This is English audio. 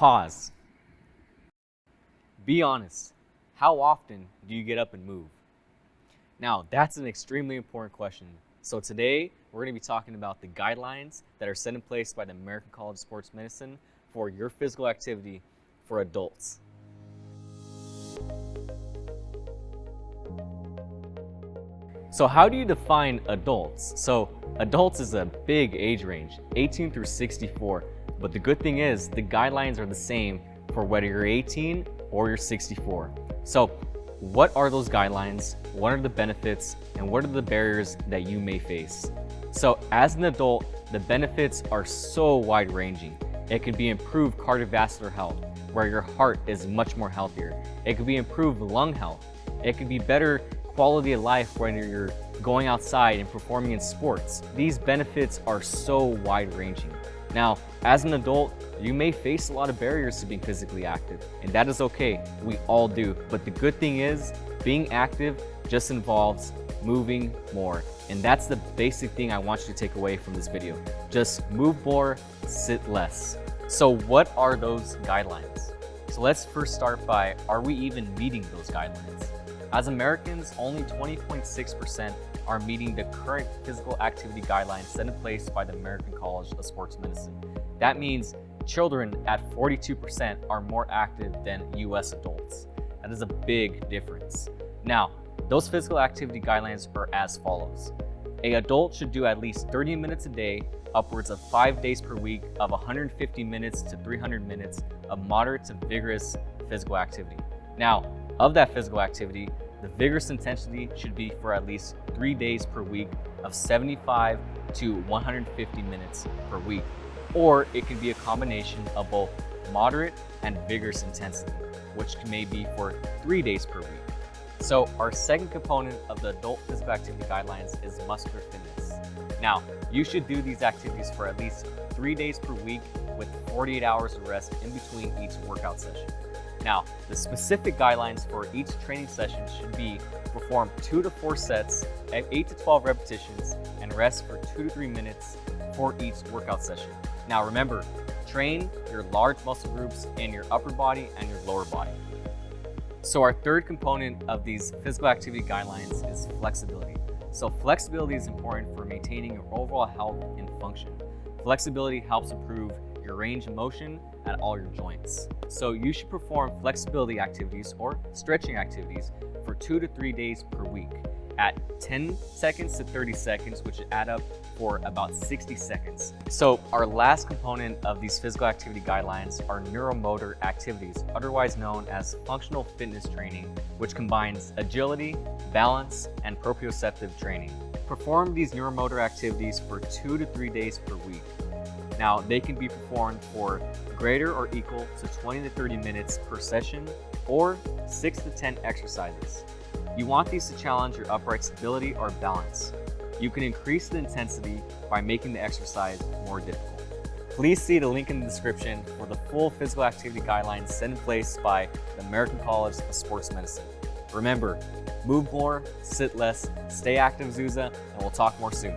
Pause. Be honest. How often do you get up and move? Now, that's an extremely important question. So today, we're going to be talking about the guidelines that are set in place by the American College of Sports Medicine for your physical activity for adults. So how do you define adults? So adults is a big age range, 18 through 64. But the good thing is the guidelines are the same for whether you're 18 or you're 64. So what are those guidelines? What are the benefits? And what are the barriers that you may face? So as an adult, the benefits are so wide-ranging. It could be improved cardiovascular health, where your heart is much more healthier. It could be improved lung health. It could be better quality of life when you're going outside and performing in sports. These benefits are so wide-ranging. Now, as an adult, you may face a lot of barriers to being physically active, and that is okay. We all do. But the good thing is, being active just involves moving more. And that's the basic thing I want you to take away from this video. Just move more, sit less. So what are those guidelines? So let's first start by, are we even meeting those guidelines? As Americans, only 20.6% are meeting the current physical activity guidelines set in place by the American College of Sports Medicine. That means children at 42% are more active than US adults. That is a big difference. Now, those physical activity guidelines are as follows. An adult should do at least 30 minutes a day, upwards of 5 days per week of 150 minutes to 300 minutes of moderate to vigorous physical activity. Now, of that physical activity, the vigorous intensity should be for at least 3 days per week of 75 to 150 minutes per week. Or it can be a combination of both moderate and vigorous intensity, which may be for 3 days per week. So our second component of the adult physical activity guidelines is muscular fitness. Now, you should do these activities for at least 3 days per week with 48 hours of rest in between each workout session. Now, the specific guidelines for each training session should be perform 2 to 4 sets at 8 to 12 repetitions and rest for 2 to 3 minutes for each workout session. Now remember, train your large muscle groups in your upper body and your lower body. So our third component of these physical activity guidelines is flexibility. So flexibility is important for maintaining your overall health and function. Flexibility helps improve your range of motion at all your joints. So you should perform flexibility activities or stretching activities for 2 to 3 days per week at 10 seconds to 30 seconds, which would add up for about 60 seconds. So our last component of these physical activity guidelines are neuromotor activities, otherwise known as functional fitness training, which combines agility, balance, and proprioceptive training. Perform these neuromotor activities for 2 to 3 days per week. Now, they can be performed for greater or equal to 20 to 30 minutes per session or 6 to 10 exercises. You want these to challenge your upright stability or balance. You can increase the intensity by making the exercise more difficult. Please see the link in the description for the full physical activity guidelines set in place by the American College of Sports Medicine. Remember, move more, sit less, stay active, Azusa, and we'll talk more soon.